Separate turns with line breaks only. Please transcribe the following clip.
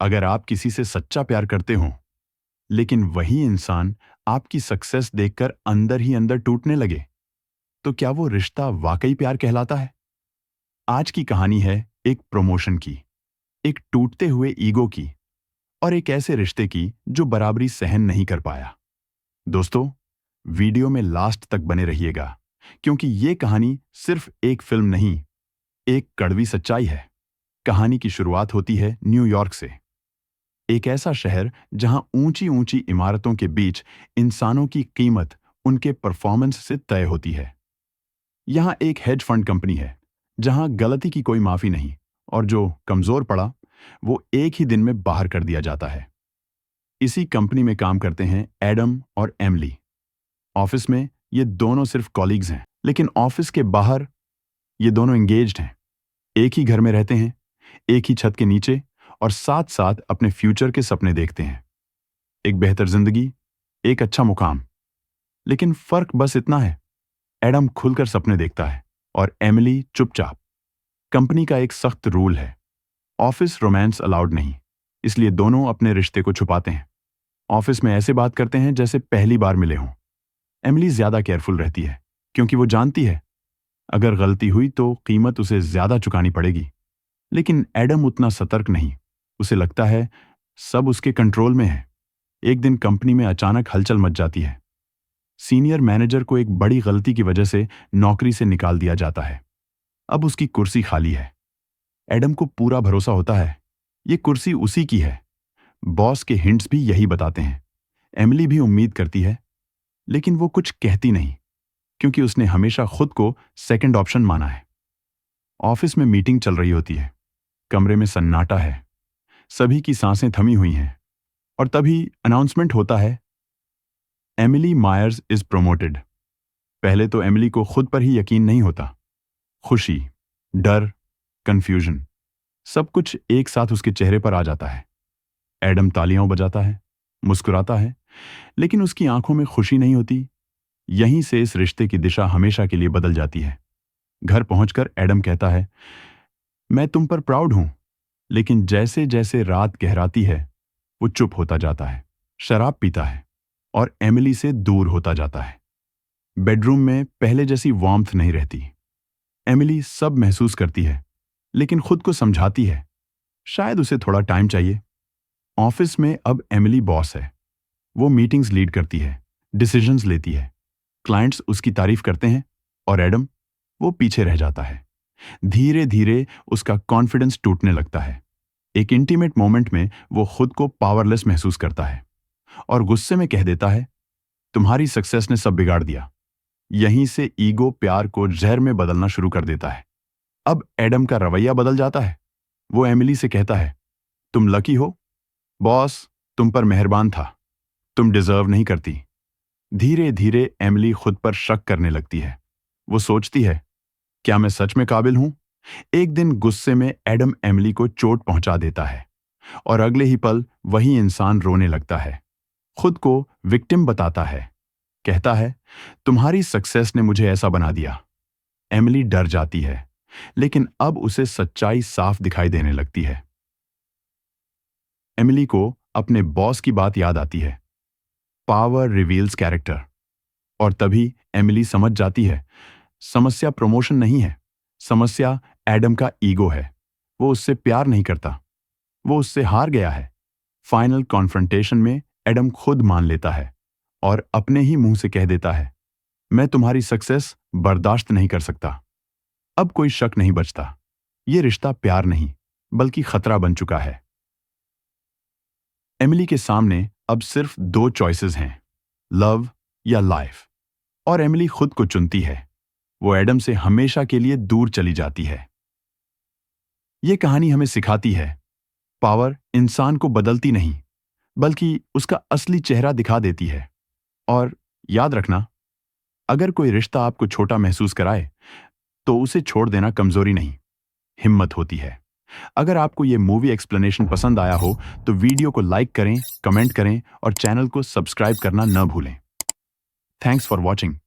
अगर आप किसी से सच्चा प्यार करते हो, लेकिन वही इंसान आपकी सक्सेस देखकर अंदर ही अंदर टूटने लगे, तो क्या वो रिश्ता वाकई प्यार कहलाता है? आज की कहानी है एक प्रमोशन की, एक टूटते हुए ईगो की और एक ऐसे रिश्ते की जो बराबरी सहन नहीं कर पाया। दोस्तों, वीडियो में लास्ट तक बने रहिएगा, क्योंकि ये कहानी सिर्फ एक फिल्म नहीं, एक कड़वी सच्चाई है। कहानी की शुरुआत होती है न्यूयॉर्क से, एक ऐसा शहर जहां ऊंची ऊंची इमारतों के बीच इंसानों की कीमत उनके परफॉर्मेंस से तय होती है। यहां एक हेज फंड कंपनी है, जहां गलती की कोई माफी नहीं और जो कमजोर पड़ा वो एक ही दिन में बाहर कर दिया जाता है। इसी कंपनी में काम करते हैं एडम और एमिली। ऑफिस में ये दोनों सिर्फ कॉलीग्स हैं, लेकिन ऑफिस के बाहर ये दोनों एंगेज्ड हैं। एक ही घर में रहते हैं, एक ही छत के नीचे, और साथ साथ अपने फ्यूचर के सपने देखते हैं। एक बेहतर जिंदगी, एक अच्छा मुकाम। लेकिन फर्क बस इतना है, एडम खुलकर सपने देखता है और एमिली चुपचाप। कंपनी का एक सख्त रूल है, ऑफिस रोमांस अलाउड नहीं, इसलिए दोनों अपने रिश्ते को छुपाते हैं। ऑफिस में ऐसे बात करते हैं जैसे पहली बार मिले हों। एमिली ज्यादा केयरफुल रहती है, क्योंकि वो जानती है अगर गलती हुई तो कीमत उसे ज्यादा चुकानी पड़ेगी। लेकिन एडम उतना सतर्क नहीं। उसे लगता है सब उसके कंट्रोल में है। एक दिन कंपनी में अचानक हलचल मच जाती है। सीनियर मैनेजर को एक बड़ी गलती की वजह से नौकरी से निकाल दिया जाता है। अब उसकी कुर्सी खाली है। एडम को पूरा भरोसा होता है ये कुर्सी उसी की है। बॉस के हिंट्स भी यही बताते हैं। एमिली भी उम्मीद करती है, लेकिन वो कुछ कहती नहीं, क्योंकि उसने हमेशा खुद को सेकंड ऑप्शन माना है। ऑफिस में मीटिंग चल रही होती है। कमरे में सन्नाटा है, सभी की सांसें थमी हुई हैं, और तभी अनाउंसमेंट होता है, एमिली मायर्स इज प्रोमोटेड। पहले तो एमिली को खुद पर ही यकीन नहीं होता। खुशी, डर, कंफ्यूजन, सब कुछ एक साथ उसके चेहरे पर आ जाता है। एडम तालियां बजाता है, मुस्कुराता है, लेकिन उसकी आंखों में खुशी नहीं होती। यहीं से इस रिश्ते की दिशा हमेशा के लिए बदल जाती है। घर पहुंचकर एडम कहता है, मैं तुम पर प्राउड हूं। लेकिन जैसे जैसे रात गहराती है, वो चुप होता जाता है, शराब पीता है और एमिली से दूर होता जाता है। बेडरूम में पहले जैसी वार्मथ नहीं रहती। एमिली सब महसूस करती है, लेकिन खुद को समझाती है शायद उसे थोड़ा टाइम चाहिए। ऑफिस में अब एमिली बॉस है। वो मीटिंग्स लीड करती है, डिसीजंस लेती है, क्लाइंट्स उसकी तारीफ करते हैं, और एडम, वो पीछे रह जाता है। धीरे धीरे उसका कॉन्फिडेंस टूटने लगता है। एक इंटीमेट मोमेंट में वो खुद को पावरलेस महसूस करता है और गुस्से में कह देता है, तुम्हारी सक्सेस ने सब बिगाड़ दिया। यहीं से ईगो प्यार को जहर में बदलना शुरू कर देता है। अब एडम का रवैया बदल जाता है। वो एमिली से कहता है, तुम लकी हो, बॉस तुम पर मेहरबान था, तुम डिजर्व नहीं करती। धीरे धीरे एमिली खुद पर शक करने लगती है। वो सोचती है, क्या मैं सच में काबिल हूं? एक दिन गुस्से में एडम एमिली को चोट पहुंचा देता है, और अगले ही पल वही इंसान रोने लगता है। खुद को विक्टिम बताता है, कहता है, तुम्हारी सक्सेस ने मुझे ऐसा बना दिया। एमिली डर जाती है, लेकिन अब उसे सच्चाई साफ दिखाई देने लगती है। एमिली को अपने बॉस की बात याद आती है, पावर रिवील्स कैरेक्टर। और तभी एमिली समझ जाती है, समस्या प्रमोशन नहीं है, समस्या एडम का ईगो है। वो उससे प्यार नहीं करता, वो उससे हार गया है। फाइनल कॉन्फ्रंटेशन में एडम खुद मान लेता है और अपने ही मुंह से कह देता है, मैं तुम्हारी सक्सेस बर्दाश्त नहीं कर सकता। अब कोई शक नहीं बचता, ये रिश्ता प्यार नहीं बल्कि खतरा बन चुका है। एमिली के सामने अब सिर्फ दो चॉइसेस हैं, लव या लाइफ, और एमिली खुद को चुनती है। वो एडम से हमेशा के लिए दूर चली जाती है। ये कहानी हमें सिखाती है, पावर इंसान को बदलती नहीं बल्कि उसका असली चेहरा दिखा देती है। और याद रखना, अगर कोई रिश्ता आपको छोटा महसूस कराए तो उसे छोड़ देना कमजोरी नहीं, हिम्मत होती है। अगर आपको ये मूवी एक्सप्लेनेशन पसंद आया हो तो वीडियो को लाइक करें, कमेंट करें और चैनल को सब्सक्राइब करना न भूलें। Thanks for watching.